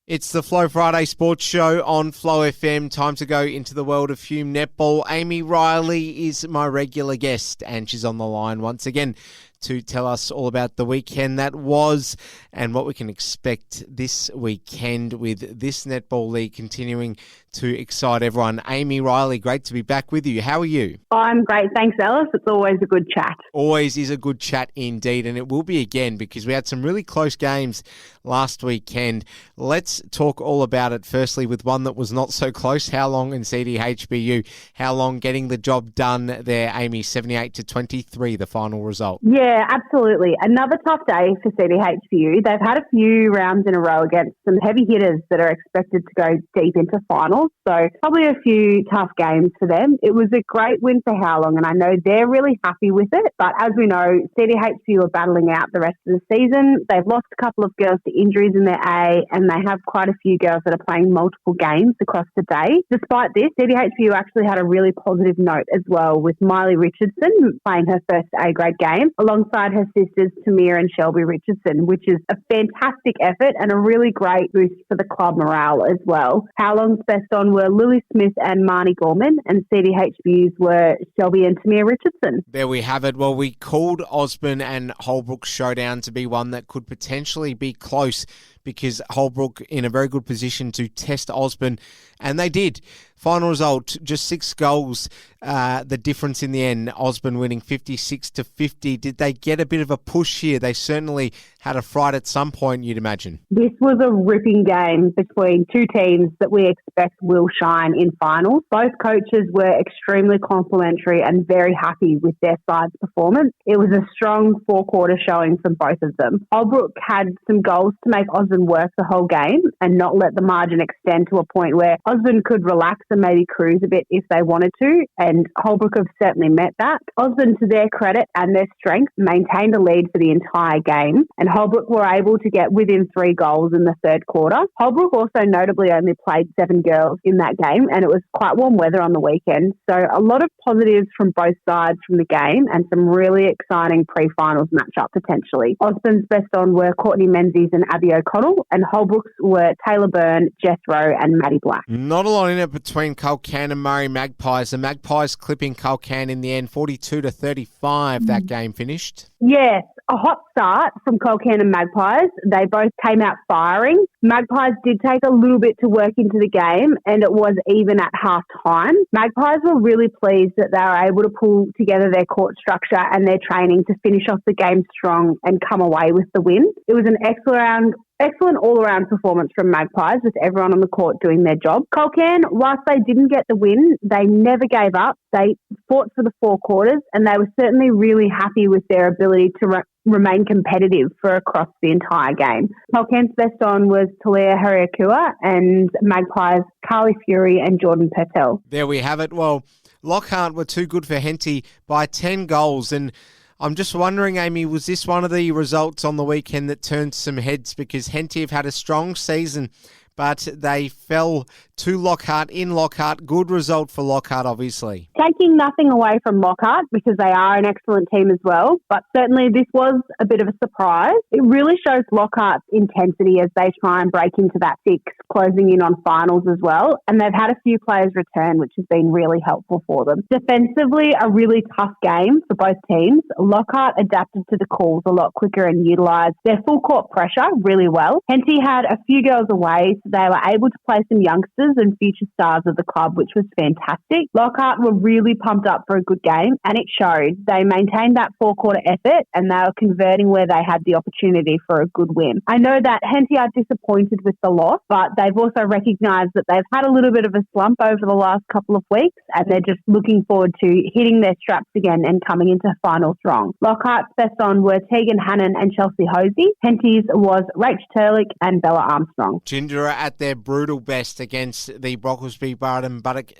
It's the Flow Friday Sports Show on Flow FM. Time to go into the world of Hume Netball. Aimee Riley is my regular guest, and she's on the line once again to tell us all about the weekend that was and what we can expect this weekend with this netball league continuing to excite everyone. Aimee Riley, great to be back with you. How are you? I'm great. Thanks, Alice. It's always a good chat. Always is a good chat indeed, and it will be again because we had some really close games last weekend. Let's talk all about it firstly with one that was not so close. How long in CDHBU? How long getting the job done there, Aimee? 78-23, the final result. Yeah, absolutely. Another tough day for CDHBU. They've had a few rounds in a row against some heavy hitters that are expected to go deep into finals, so probably a few tough games for them. It was a great win for Howlong, and I know they're really happy with it, but as we know, CDHBU are battling out the rest of the season. They've lost a couple of girls to injuries in their A, and they have quite a few girls that are playing multiple games across the day. Despite this, CDHBU actually had a really positive note as well, with Miley Richardson playing her first A-grade game alongside her sisters Tamir and Shelby Richardson, which is a fantastic effort and a really great boost for the club morale as well. Howlong's best on were Lily Smith and Marnie Gorman, and CDHBU's were Shelby and Tamir Richardson. There we have it. Well, we called Osborne and Holbrook's showdown to be one that could potentially be close because Holbrook in a very good position to test Osborne, and they did. Final result, just 6 goals, the difference in the end. Osborne winning 56-50. Did they get a bit of a push here? They certainly had a fright at some point, you'd imagine. This was a ripping game between two teams that we expect will shine in finals. Both coaches were extremely complimentary and very happy with their side's performance. It was a strong 4-quarter showing from both of them. Holbrook had some goals to make Osborne work the whole game and not let the margin extend to a point where Osborne could relax and maybe cruise a bit if they wanted to, and Holbrook have certainly met that. Osborne, to their credit and their strength, maintained a lead for the entire game, and Holbrook were able to get within 3 goals in the third quarter. Holbrook also notably only played 7 girls in that game, and it was quite warm weather on the weekend, so a lot of positives from both sides from the game and some really exciting pre-finals matchup potentially. Osborne's best on were Courtney Menzies and Abby O'Connell, and Holbrook's were Taylor Byrne, Jess Rowe and Maddie Black. Not a lot in it between Culcairn and Murray Magpies. The Magpies clipping Culcairn in the end, 42-35 that game finished. Yes, a hot start from Culcairn and Magpies. They both came out firing. Magpies did take a little bit to work into the game, and it was even at half-time. Magpies were really pleased that they were able to pull together their court structure and their training to finish off the game strong and come away with the win. It was an excellent all-around performance from Magpies, with everyone on the court doing their job. Culcairn, whilst they didn't get the win, they never gave up. They fought for the 4 quarters, and they were certainly really happy with their ability to remain competitive for across the entire game. Culcairn's best on was Talia Hariakua, and Magpies' Carly Fury and Jordan Pertel. There we have it. Well, Lockhart were too good for Henty by 10 goals, and I'm just wondering, Aimee, was this one of the results on the weekend that turned some heads? Because Henty have had a strong season, but they fell to Lockhart in Lockhart. Good result for Lockhart, obviously. Taking nothing away from Lockhart, because they are an excellent team as well, but certainly this was a bit of a surprise. It really shows Lockhart's intensity as they try and break into that 6, closing in on finals as well, and they've had a few players return, which has been really helpful for them. Defensively, a really tough game for both teams. Lockhart adapted to the calls a lot quicker and utilised their full court pressure really well. Henty had a few girls away, so they were able to play some youngsters and future stars of the club, which was fantastic. Lockhart were really pumped up for a good game, and it showed. They maintained that 4-quarter effort, and they were converting where they had the opportunity for a good win. I know that Henty are disappointed with the loss, but they've also recognised that they've had a little bit of a slump over the last couple of weeks, and they're just looking forward to hitting their straps again and coming into final strong. Lockhart's best on were Tegan Hannon and Chelsea Hosey. Henty's was Rach Turlick and Bella Armstrong. Ginger are at their brutal best against the Brocklesby Barton Buttock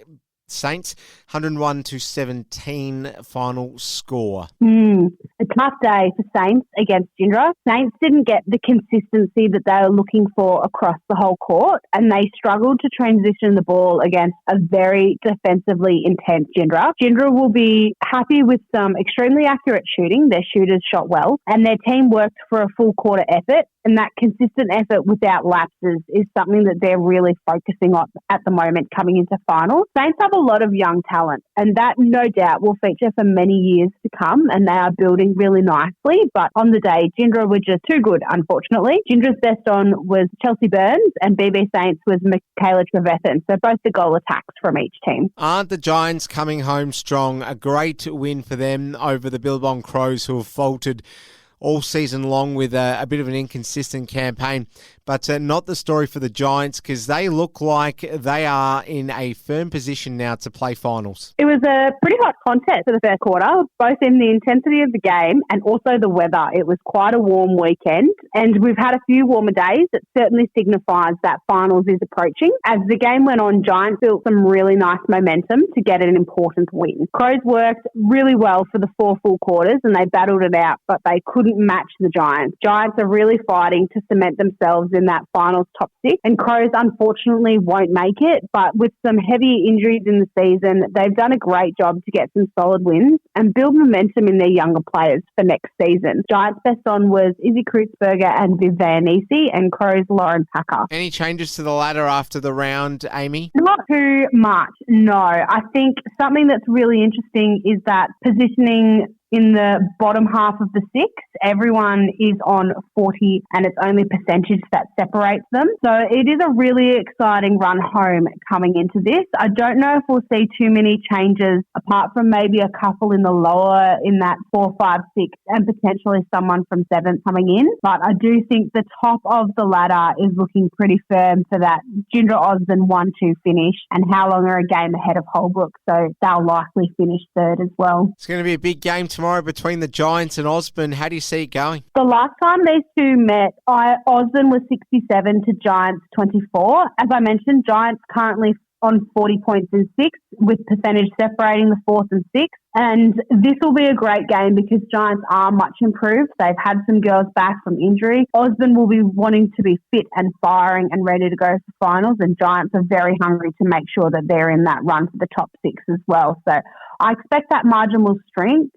Saints, 101-17 final score. A tough day for Saints against Gindra. Saints didn't get the consistency that they were looking for across the whole court, and they struggled to transition the ball against a very defensively intense Gindra. Gindra will be happy with some extremely accurate shooting. Their shooters shot well, and their team worked for a full quarter effort And that consistent effort without lapses is something that they're really focusing on at the moment coming into finals. Saints have a lot of young talent, and that no doubt will feature for many years to come, and they are building really nicely. But on the day, Gindra were just too good, unfortunately. Gindra's best on was Chelsea Burns, and BB Saints was Michaela Trevethan. So both the goal attacks from each team. Aren't the Giants coming home strong? A great win for them over the Billabong Crows, who have faltered all season long with a bit of an inconsistent campaign. But not the story for the Giants, because they look like they are in a firm position now to play finals. It was a pretty hot contest for the first quarter, both in the intensity of the game and also the weather. It was quite a warm weekend, and we've had a few warmer days. It certainly signifies that finals is approaching. As the game went on, Giants built some really nice momentum to get an important win. Crows worked really well for the 4 full quarters, and they battled it out, but they couldn't match the Giants. Giants are really fighting to cement themselves in that finals top 6, and Crows unfortunately won't make it, but with some heavy injuries in the season, they've done a great job to get some solid wins and build momentum in their younger players for next season. Giants best on was Izzy Kreutzberger and Viv Vanisi, and Crows Lauren Packer. Any changes to the ladder after the round, Amy? Not too much, no. I think something that's really interesting is that positioning in the bottom half of the 6, everyone is on 40, and it's only percentage that separates them. So it is a really exciting run home coming into this. I don't know if we'll see too many changes apart from maybe a couple in the lower, in that 4, 5, 6, and potentially someone from 7 coming in. But I do think the top of the ladder is looking pretty firm for that Gindra Osborne 1-2 finish, and How Long are a game ahead of Holbrook, so they'll likely finish 3rd as well. It's going to be a big game tomorrow between the Giants and Osborne. How do you see it going? The last time these two met, Osborne was 67 to Giants 24. As I mentioned, Giants currently on 40 points in 6, with percentage separating the 4th and 6th. And this will be a great game because Giants are much improved. They've had some girls back from injury. Osborne will be wanting to be fit and firing and ready to go for finals, and Giants are very hungry to make sure that they're in that run for the top 6 as well. So I expect that margin will shrink,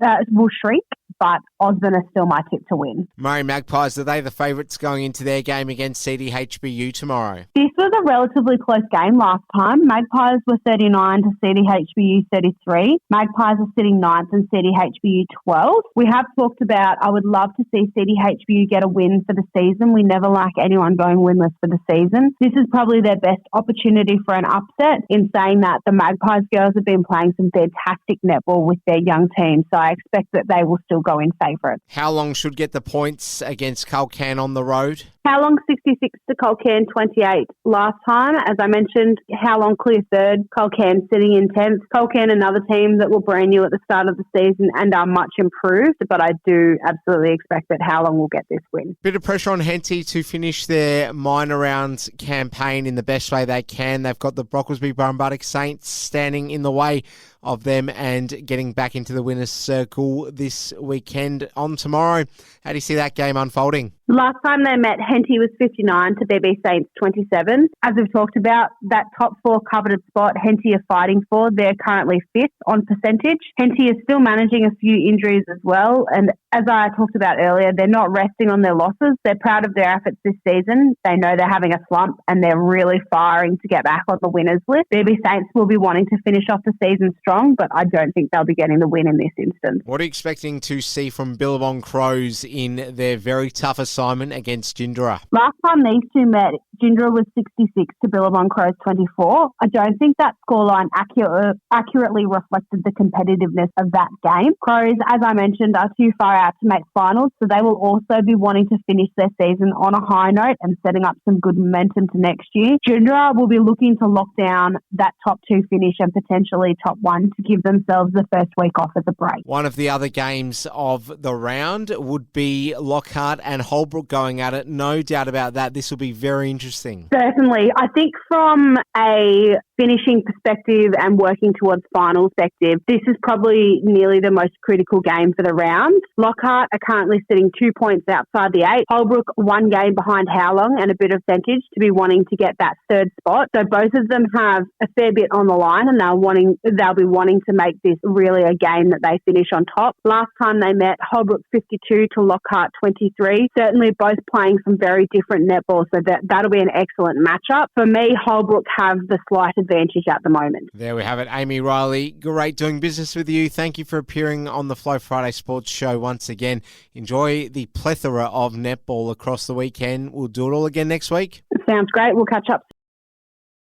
but Osborne is still my tip to win. Murray Magpies, are they the favourites going into their game against CDHBU tomorrow? This was a relatively close game last time. Magpies were 39 to CDHBU 33. Magpies are sitting 9th and CDHBU 12th. We have talked about, I would love to see CDHBU get a win for the season. We never like anyone going winless for the season. This is probably their best opportunity for an upset. In saying that, the Magpies girls have been playing some fantastic netball with their young team, so I expect that they will still go in favourite. How Long should get the points against Culcairn on the road? How Long 66 to Culcairn 28 last time. As I mentioned, How Long clear 3rd, Culcairn sitting in 10th. Culcairn, another team that were brand new at the start of the season and are much improved, but I do absolutely expect that How Long will get this win. Bit of pressure on Henty to finish their minor round campaign in the best way they can. They've got the Brocklesby Burrumbuttock Saints standing in the way of them and getting back into the winner's circle this weekend on tomorrow. How do you see that game unfolding? Last time they met, Henty was 59 to BB Saints 27. As we've talked about, that top 4 coveted spot Henty are fighting for, they're currently 5th on percentage. Henty is still managing a few injuries as well, and as I talked about earlier, they're not resting on their losses. They're proud of their efforts this season. They know they're having a slump, and they're really firing to get back on the winners list. BB Saints will be wanting to finish off the season strong, but I don't think they'll be getting the win in this instance. What are you expecting to see from Billabong Crows in their very tough assignment against Gindra? Last time these two met, Gindra was 66 to Billabong Crows 24. I don't think that scoreline accurately reflected the competitiveness of that game. Crows, as I mentioned, are too far out to make finals, so they will also be wanting to finish their season on a high note and setting up some good momentum to next year. Gindra will be looking to lock down that top 2 finish and potentially top 1 to give themselves the first week off as a break. One of the other games of the round would be Lockhart and Holbrook going at it. No doubt about that. This will be very interesting. Certainly. I think from a finishing perspective and working towards final perspective, this is probably nearly the most critical game for the round. Lockhart are currently sitting 2 points outside the 8. Holbrook 1 game behind How Long and a bit of percentage to be wanting to get that 3rd spot. So both of them have a fair bit on the line, and they'll be wanting to make this really a game that they finish on top. Last time they met, Holbrook 52 to Lockhart 23. Certainly both playing some very different netball, so that'll be an excellent matchup. For me, Holbrook have the slight advantage at the moment. There we have it. Aimee Riley, great doing business with you. Thank you for appearing on the Flow Friday Sports Show once again. Enjoy the plethora of netball across the weekend. We'll do it all again next week. Sounds great. We'll catch up soon.